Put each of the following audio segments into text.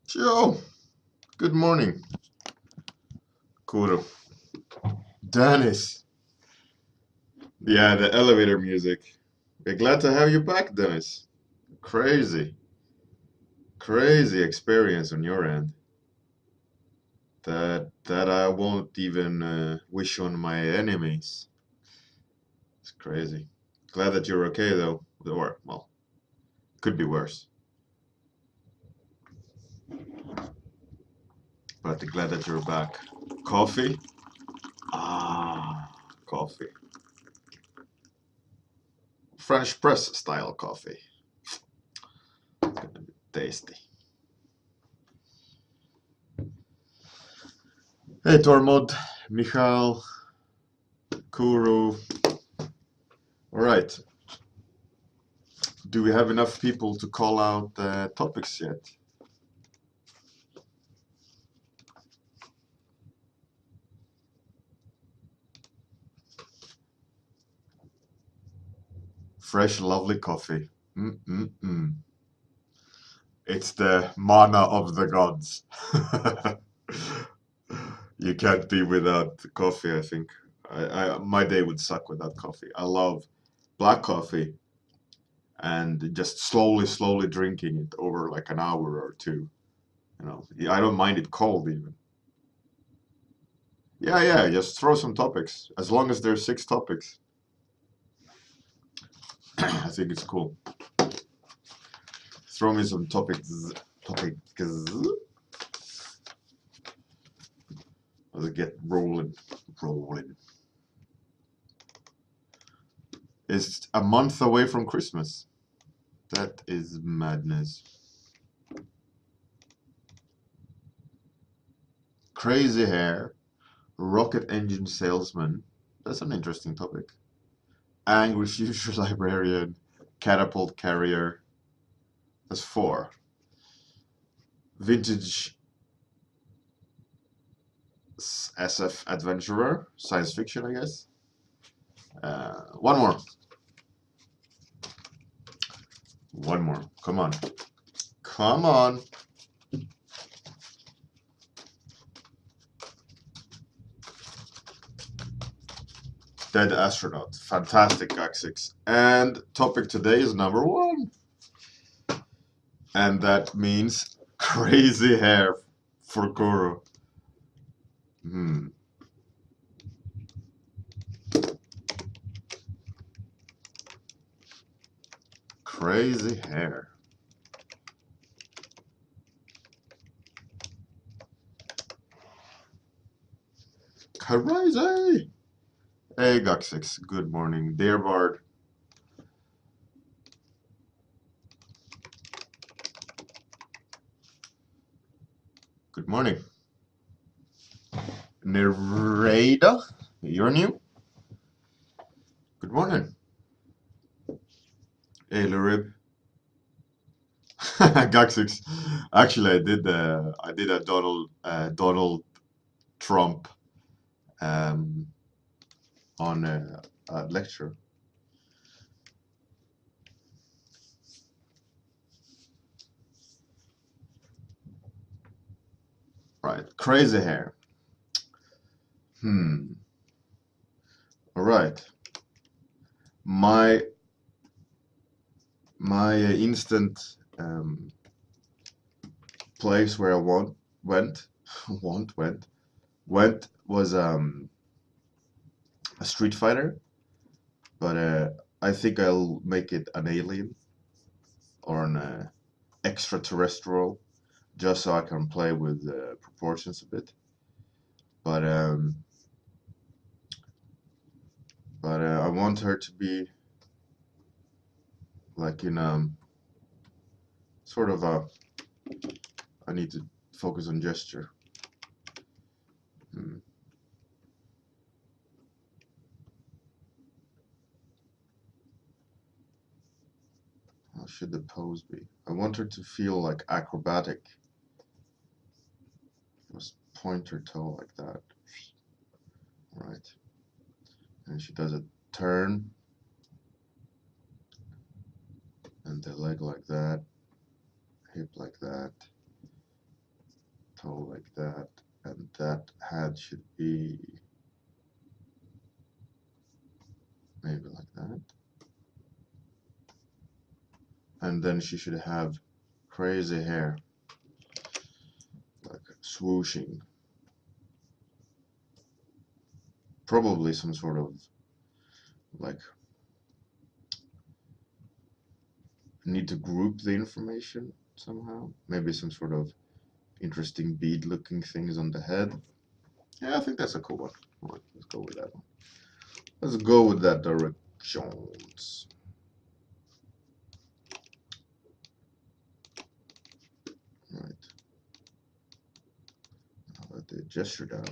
Joe, good morning. Kuro. Dennis. Yeah, the elevator music. We're glad to have you back, Dennis. Crazy, crazy experience on your end. That I won't even wish on my enemies. It's crazy. Glad that you're okay though. Or well, could be worse. But glad that you're back. Coffee? Ah, coffee. French press style coffee. It's gonna be tasty. Hey Tormod, Michal, Kuru. All right. Do we have enough people to call out topics yet? Fresh, lovely coffee. Mm-mm-mm. It's the mana of the gods. You can't be without coffee, I think. My day would suck without coffee. I love black coffee and just slowly drinking it over like an hour or two. I don't mind it cold even. Yeah, just throw some topics. As long as there's six topics, I think it's cool. Throw me some topics. Topics. Let's get rolling. Rolling. It's a month away from Christmas. That is madness. Crazy hair. Rocket engine salesman. That's an interesting topic. Angry future librarian. Catapult carrier. That's four. Vintage SF adventurer. Science fiction, I guess. One more. One more. Come on. Come on. Dead astronaut. Fantastic, Axix. And topic today is number one. And that means crazy hair for Kuro. Hmm. Crazy hair. Crazy. Hey, Gaxix. Good morning. Dear Bard. Good morning. Nereda. You're new? Good morning. Hey, Lurib. Gaxix. Actually, I did a Donald Trump um, on a lecture. Right. Crazy hair. Hmm. All right. My my instant place where I went went was a Street Fighter, but I think I'll make it an alien or an extraterrestrial, just so I can play with proportions a bit. But um, but I want her to be like in sort of a. I need to focus on gesture. Hmm. How should the pose be? I want her to feel like acrobatic. Just point her toe like that. Right. And she does a turn and the leg like that, hip like that, toe like that, and that head should be maybe like that. And then she should have crazy hair, like swooshing. Probably some sort of like need to group the information somehow. Maybe some sort of interesting bead looking things on the head. Yeah, I think that's a cool one. All right, let's go with that one. Let's go with that directions. Right. Now let the gesture down.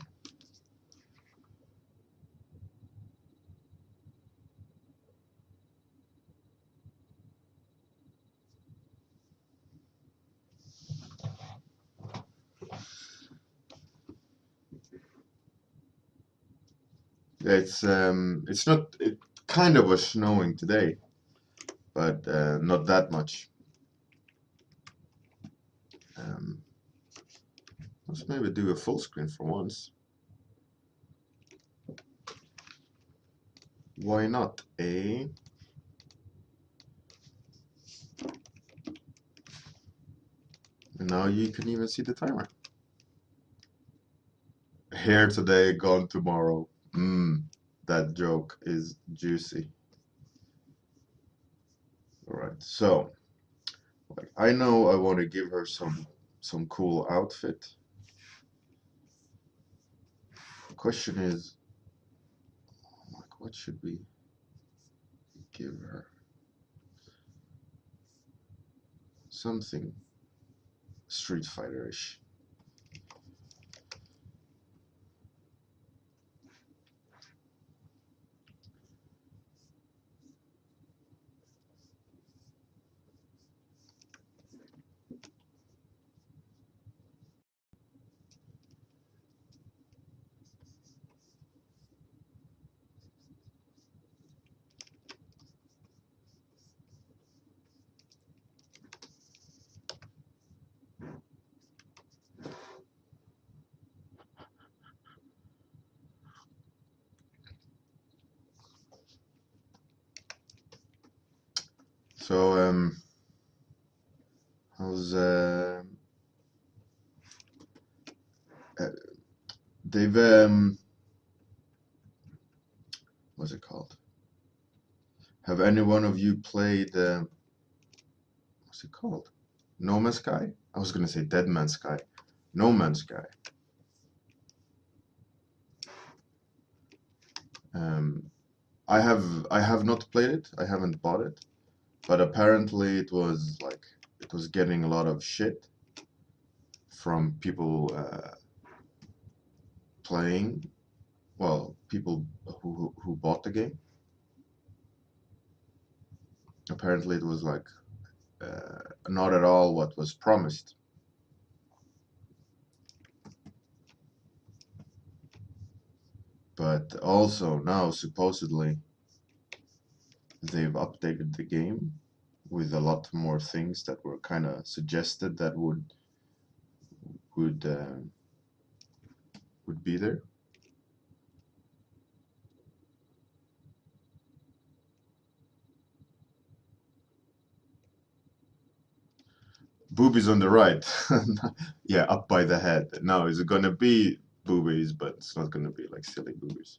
It's not, it kind of was snowing today, but not that much. Let's maybe do a full screen for once. Why not, eh? And now you can even see the timer. Here today, gone tomorrow. That joke is juicy. All right, so like I know I want to give her some cool outfit. The question is, like, what should we give her? Something Street Fighter-ish. So how's they've what's it called? Have any one of you played what's it called? No Man's Sky? I was gonna say Dead Man's Sky. No Man's Sky. I have not played it. I haven't bought it, but apparently it was getting a lot of shit from people playing. Well, people who bought the game. Apparently, it was like not at all what was promised. But also now supposedly they've updated the game with a lot more things that were kind of suggested that would be there. Boobies on the right. Yeah, up by the head. Now, is it gonna be boobies, but it's not gonna be like silly boobies.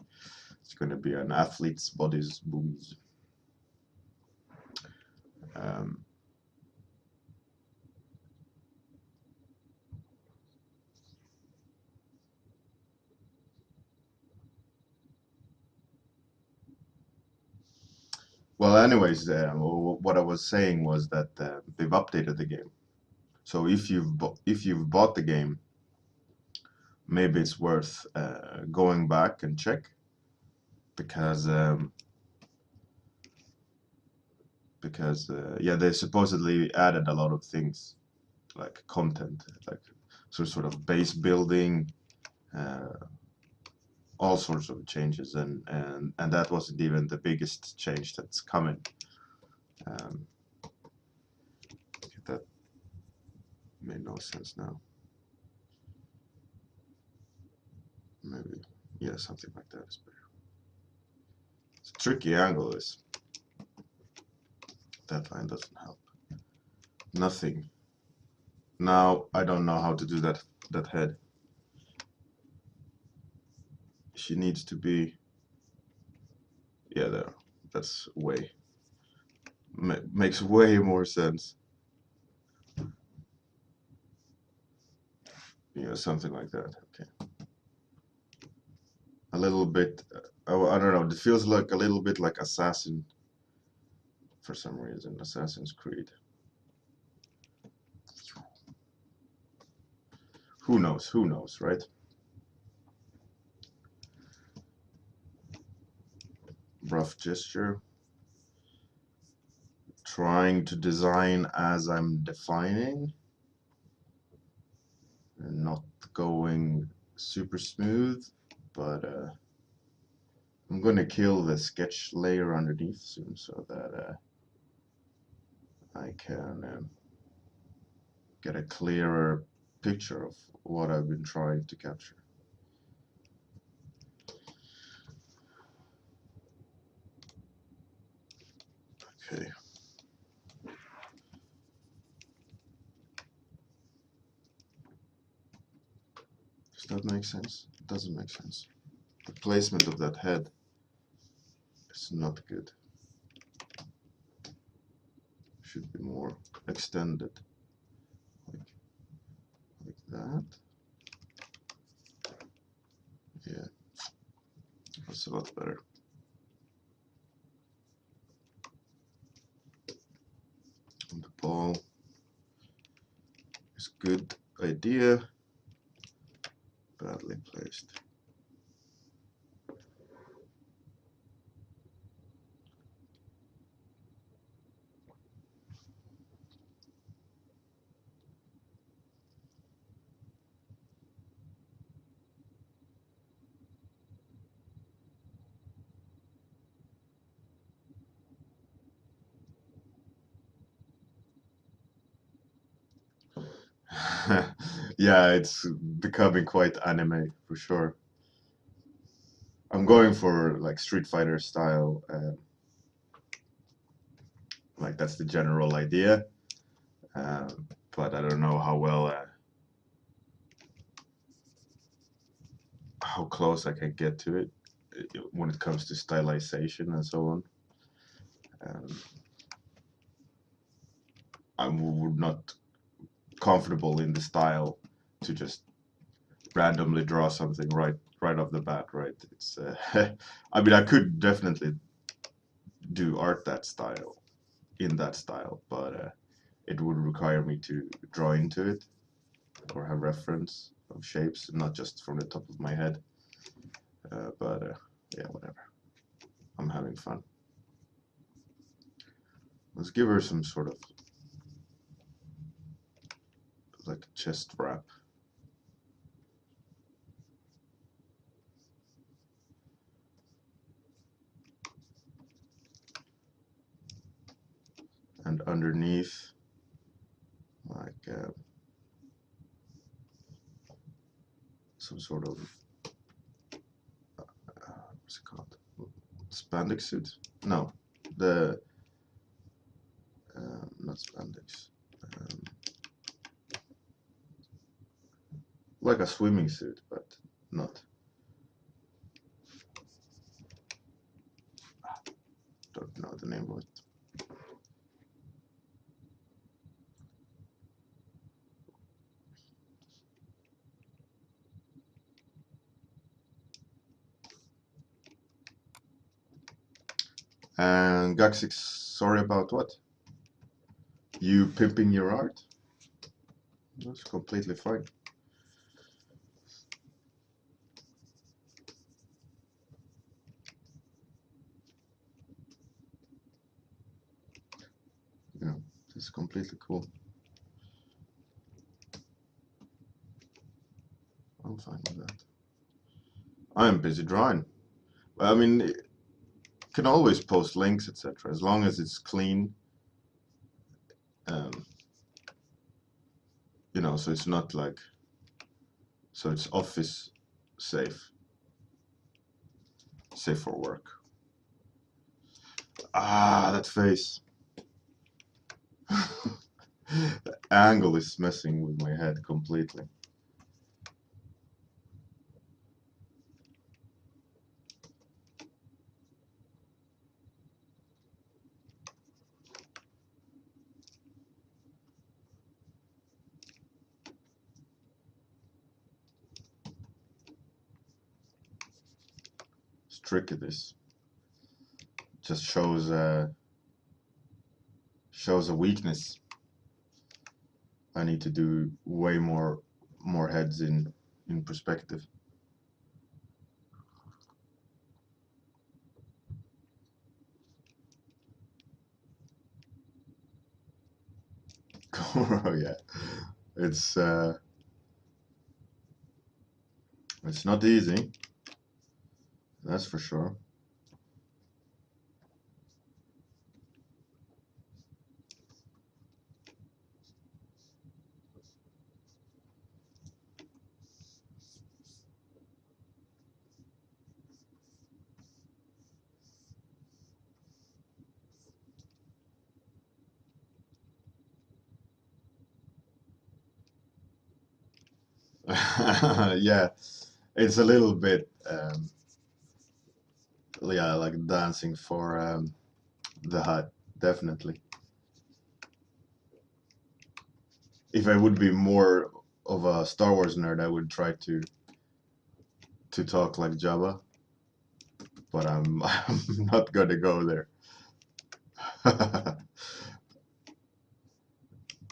It's gonna be an athlete's body's boobies. Well, anyways, what I was saying was that they've updated the game. So if you've bought the game, maybe it's worth going back and check because yeah, they supposedly added a lot of things like content, like sort of base building, all sorts of changes, and that wasn't even the biggest change that's coming. That made no sense now. Maybe, yeah, something like that is better. It's a tricky angle, this. That line doesn't help. Nothing. Now I don't know how to do that head. She needs to be, yeah, there. That's way, makes way more sense. Yeah, something like that. Okay. A little bit. I don't know. It feels like a little bit like Assassin. For some reason, Assassin's Creed. Who knows? Who knows, right? Rough gesture. Trying to design as I'm defining. And not going super smooth, but I'm gonna kill the sketch layer underneath soon so that I can get a clearer picture of what I've been trying to capture. Okay. Does that make sense? It doesn't make sense. The placement of that head is not good. Should be more extended. Like that. Yeah. That's a lot better. And the ball is good idea. Badly placed. Yeah, it's becoming quite anime for sure. I'm going for like Street Fighter style, like that's the general idea, but I don't know how well, how close I can get to it when it comes to stylization and so on. I'm not comfortable in the style to just randomly draw something right off the bat, right? It's I mean I could definitely do art that style in that style, but it would require me to draw into it or have reference of shapes, not just from the top of my head. But yeah, whatever. I'm having fun. Let's give her some sort of like chest wrap. And underneath, like some sort of what's it called? Spandex suit? No, the not spandex. Like a swimming suit, but not. Don't know the name of it. And Gaxix, sorry about what? You pimping your art? That's completely fine. You know, it's completely cool. I'm fine with that. I am busy drawing. I mean, you can always post links, etc. As long as it's clean. You know, so it's not like, so it's office safe. safe for work. Ah, that face. The angle is messing with my head completely. It's tricky, this. Just shows a weakness. I need to do way more heads in perspective. Oh yeah, it's not easy, that's for sure. Yeah, it's a little bit yeah, like dancing for the hut, definitely. If I would be more of a Star Wars nerd, I would try to talk like Jabba, but I'm I'm not gonna go there.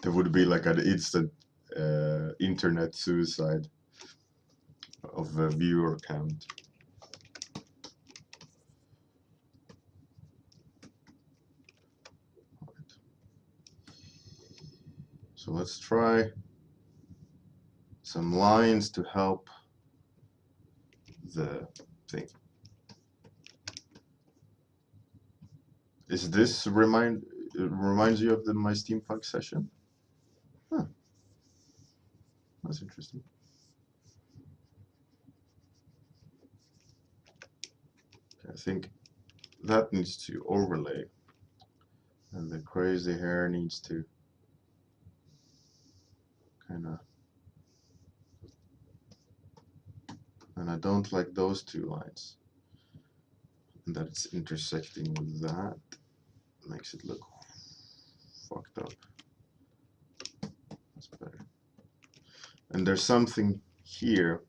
There would be like an instant internet suicide of the viewer count. So let's try some lines to help the thing. Is this reminds you of my steampunk session? Huh, that's interesting. Okay, I think that needs to overlay, and the crazy hair needs to kind of. And I don't like those two lines. And that it's intersecting with that makes it look fucked up. That's better. And there's something here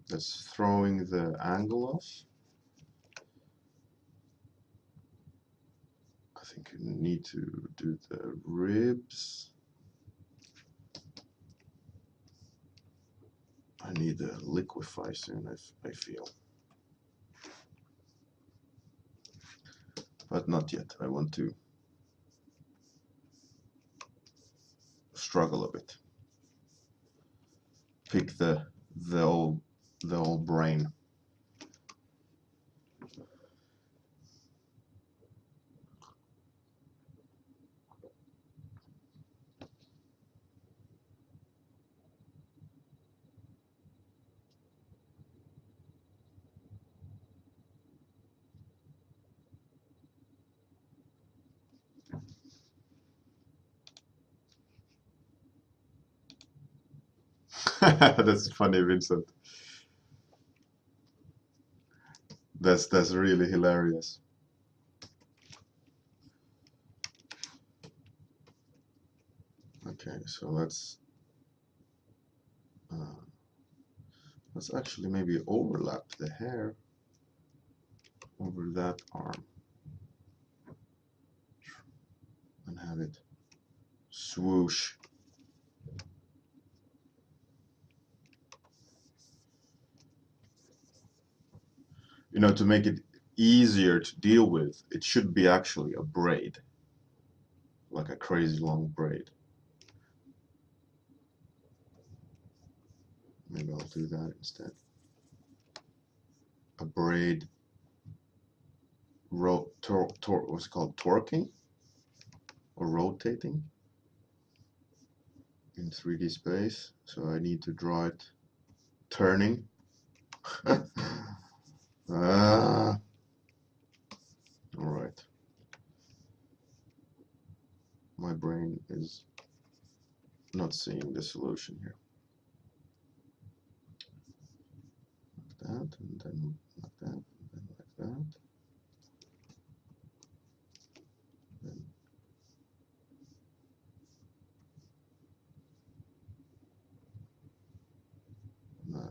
that's throwing the angle off. I think you need to do the ribs. I need to liquefy soon, I feel. But not yet. I want to struggle a bit. Pick the old brain. That's funny, Vincent. That's really hilarious. Okay, so let's actually maybe overlap the hair over that arm and have it swoosh. You know, to make it easier to deal with, it should be actually a braid, like a crazy long braid. Maybe I'll do that instead. A braid, what's it called, torquing or rotating in 3D space. So I need to draw it turning. All right. My brain is not seeing the solution here. Like that, and then like that, and then like that. Then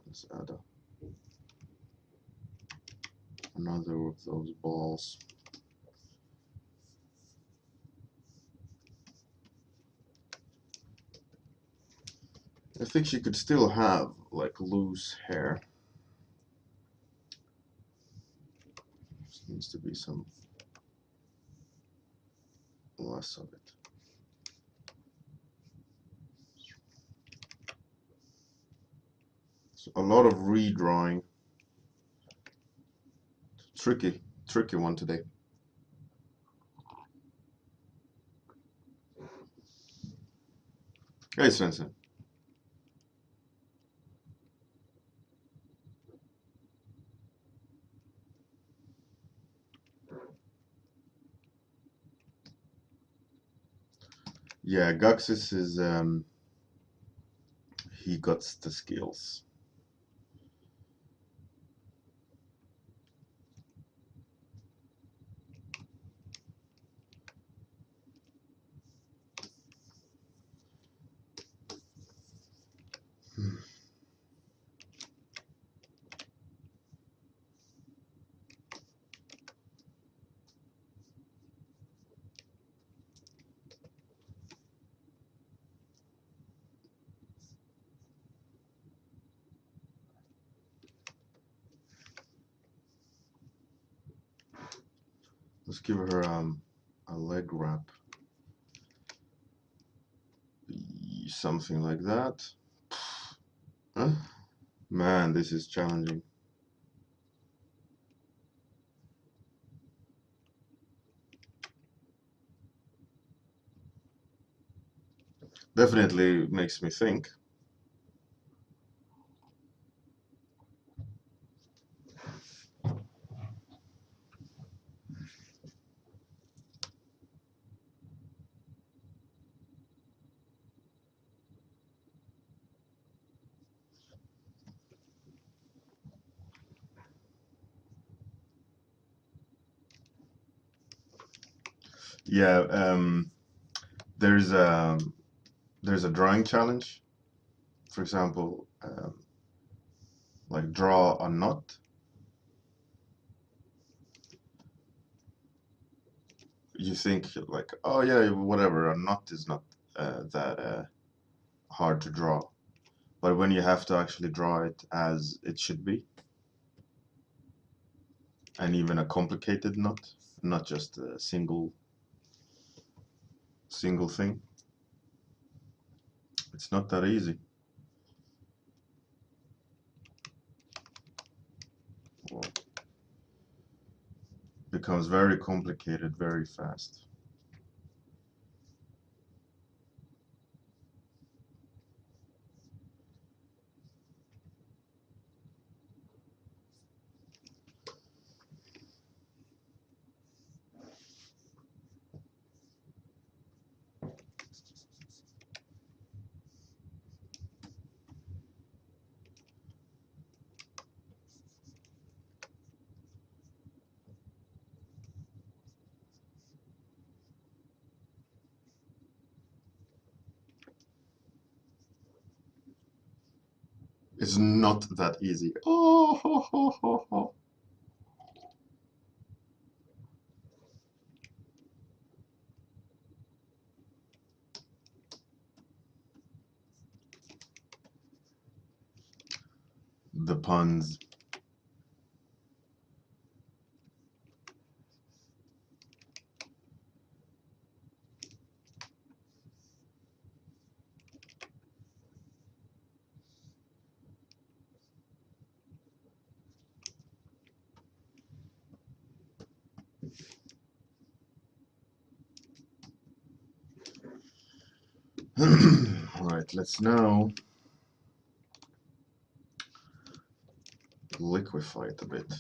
let's add another of those balls. I think she could still have like loose hair. Just needs to be some less of it. So a lot of redrawing. Tricky one today. Hey, Svensson. Yeah, Guxis is he got the skills. Let's give her a leg wrap. Something like that. Huh? Man, this is challenging. Definitely makes me think. Yeah, there's a drawing challenge. For example, like draw a knot. You think like, oh yeah, whatever, a knot is not that hard to draw. But when you have to actually draw it as it should be, and even a complicated knot, not just a single thing, it's not that easy. Well, becomes very complicated very fast. It's not that easy. Oh, ho, ho, ho, ho. The puns. All right, let's now liquefy it a bit.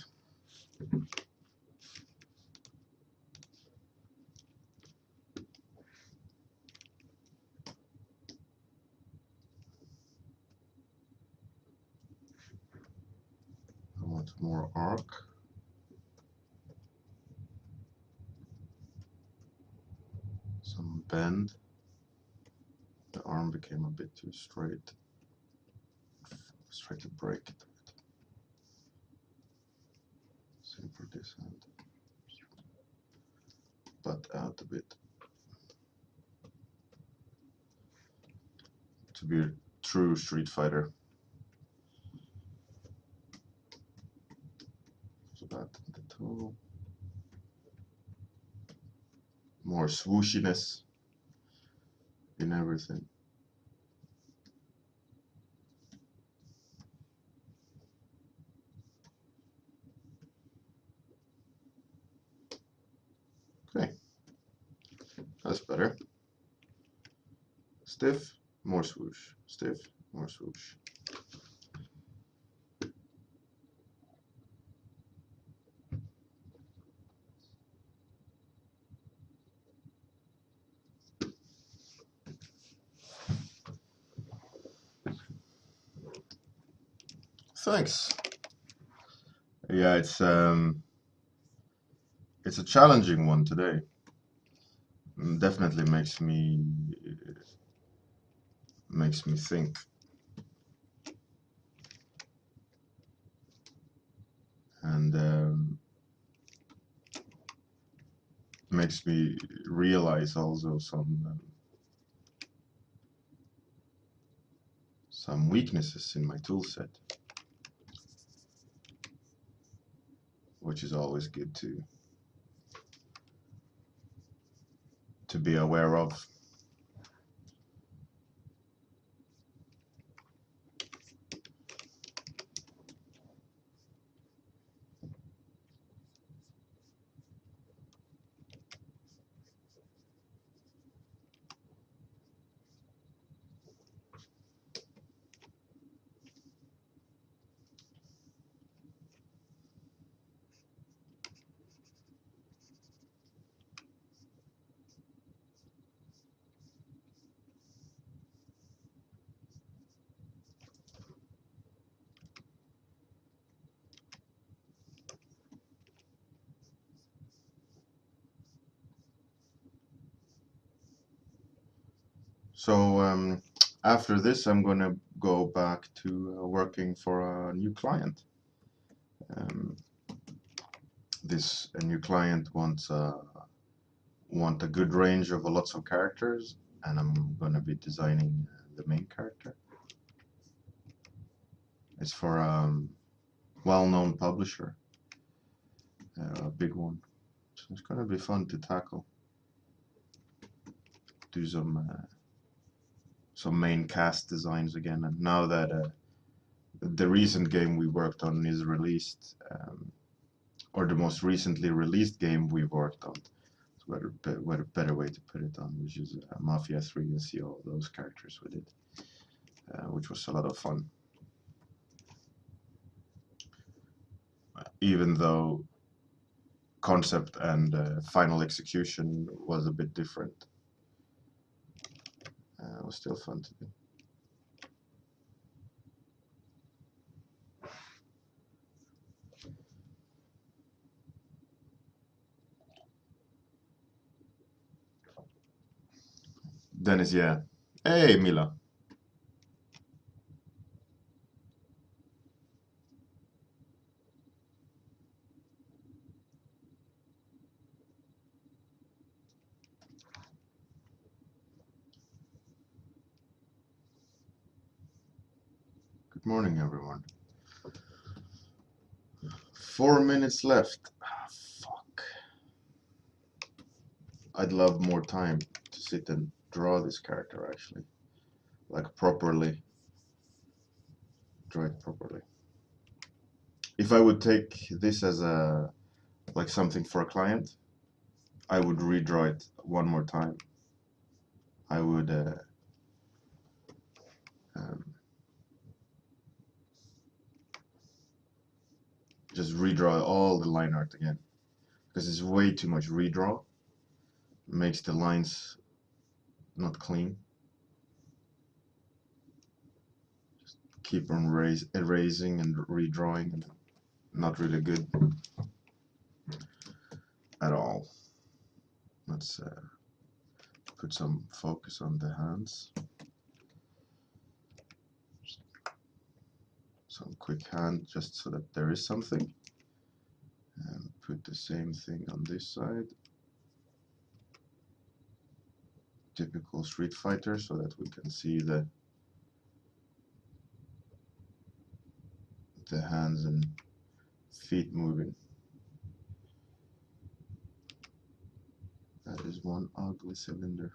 I want more arc. Some bend. The arm became a bit too straight. Let's try to break it. Same for this hand. Butt out a bit. To be a true Street Fighter. So that the toe. More swooshiness in everything. Okay, that's better. Stiff, more swoosh. Stiff, more swoosh. Thanks. Yeah, it's a challenging one today. Definitely makes me think. And makes me realize also some weaknesses in my tool set, which is always good to be aware of. So after this, I'm going to go back to working for a new client. This new client wants a good range of lots of characters, and I'm going to be designing the main character. It's for a well-known publisher, a big one. So it's going to be fun to tackle. Do some main cast designs again. And now that the recent game we worked on is released, or the most recently released game we worked on, what a better way to put it on, which is Mafia 3, and see all those characters with it, which was a lot of fun. Even though concept and final execution was a bit different, it was still fun to do. Dennis, yeah. Hey, Mila. Good morning, everyone. 4 minutes left. Ah, fuck. I'd love more time to sit and draw this character, actually. Like, properly. Draw it properly. If I would take this as like something for a client, I would redraw it one more time. I would just redraw all the line art again, because it's way too much redraw. It makes the lines not clean. Just keep on erasing and redrawing, and not really good at all. Let's put some focus on the hands. Some quick hand, just so that there is something. And put the same thing on this side. Typical Street Fighter, so that we can see the hands and feet moving. That is one ugly cylinder.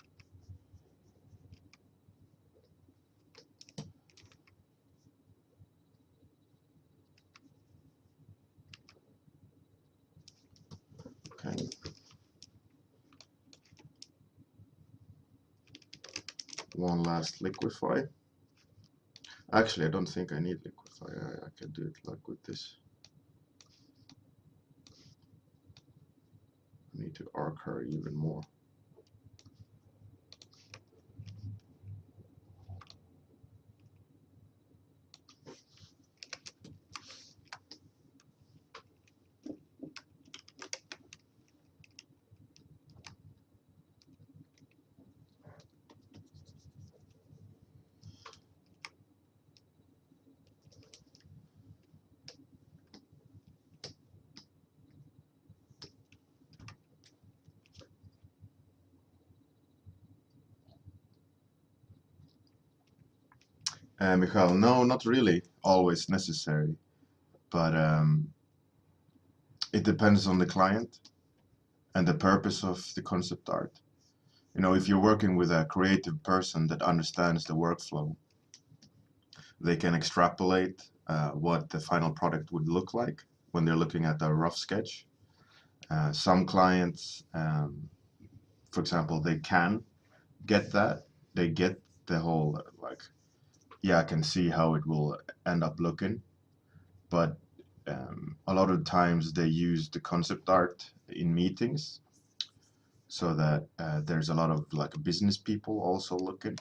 Okay. One last liquify. Actually, I don't think I need liquify. I can do it like with this. I need to arc her even more. Michael, no, not really always necessary, but it depends on the client and the purpose of the concept art. You know, if you're working with a creative person that understands the workflow, they can extrapolate what the final product would look like when they're looking at a rough sketch. Some clients, for example, they can get that. They get the whole, like, yeah, I can see how it will end up looking. But a lot of times they use the concept art in meetings, so that there's a lot of like business people also looking,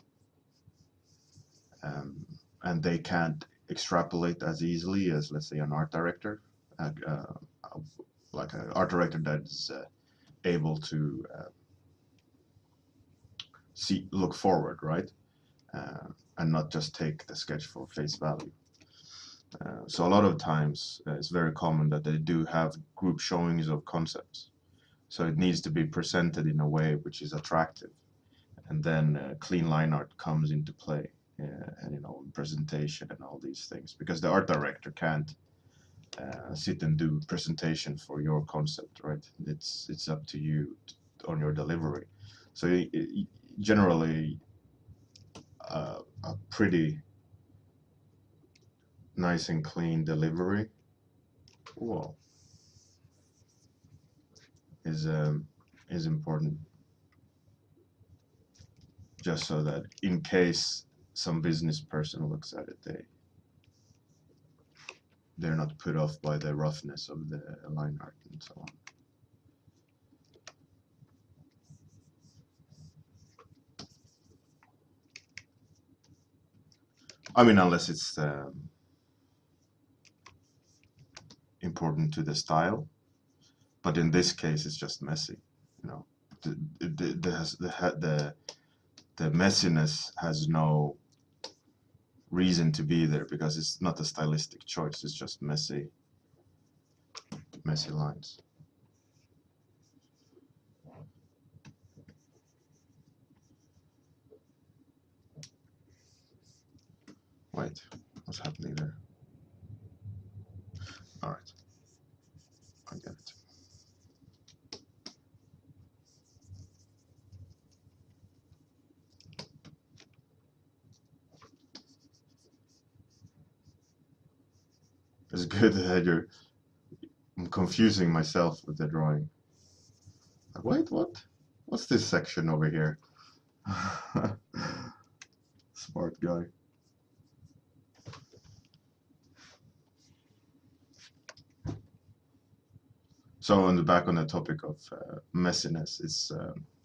and they can't extrapolate as easily as, let's say, an art director, like an art director that's able to look forward, right, and not just take the sketch for face value. So a lot of times it's very common that they do have group showings of concepts. So it needs to be presented in a way which is attractive, and then clean line art comes into play, and you know, presentation and all these things, because the art director can't sit and do presentation for your concept, right? It's up to you on your delivery. So generally, a pretty nice and clean delivery, well, is important, just so that in case some business person looks at it, they're not put off by the roughness of the line art and so on. I mean, unless it's important to the style, but in this case, it's just messy. You know, the messiness has no reason to be there, because it's not a stylistic choice. It's just messy lines. Wait, what's happening there? All right, I get it. It's good that I'm confusing myself with the drawing. Like, wait, what? What's this section over here? Smart guy. So on the back on the topic of messiness, it's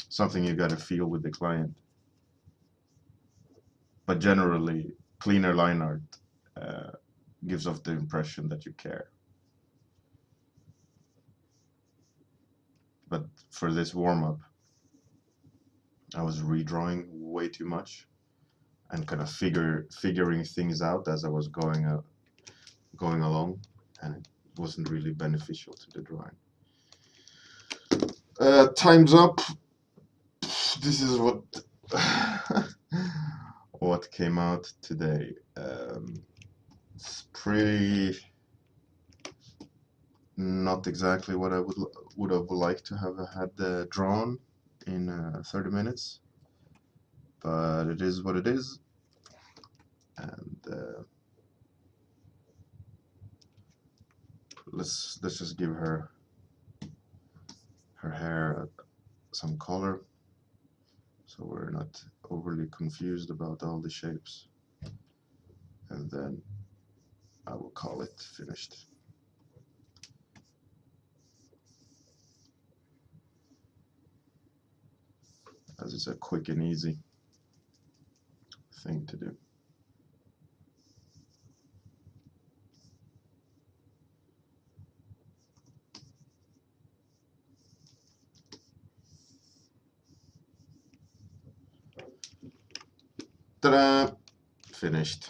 something you gotta feel with the client. But generally, cleaner line art gives off the impression that you care. But for this warm-up, I was redrawing way too much and kind of figuring things out as I was going along, and it wasn't really beneficial to the drawing. Time's up. This is what what came out today. It's pretty not exactly what I would have liked to have had drawn in 30 minutes, but it is what it is. And let's just give her hair some color, so we're not overly confused about all the shapes, and then I will call it finished. As it's a quick and easy thing to do. Ta-da! Finished.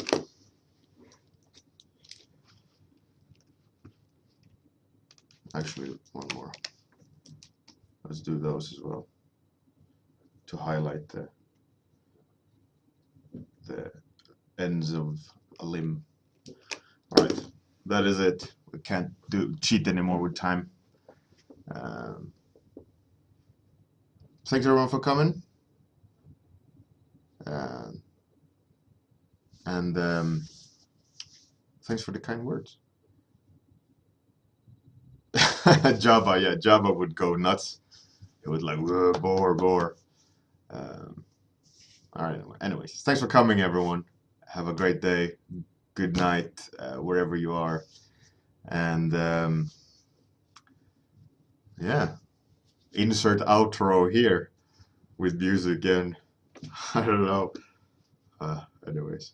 Actually, one more. Let's do those as well to highlight the ends of a limb. All right, that is it. We can't cheat anymore with time. Thanks everyone for coming. And thanks for the kind words. Java, yeah, Java would go nuts. It would like, bore. All right, anyways, thanks for coming, everyone. Have a great day. Good night, wherever you are. And yeah, insert outro here with music and I don't know. Anyways.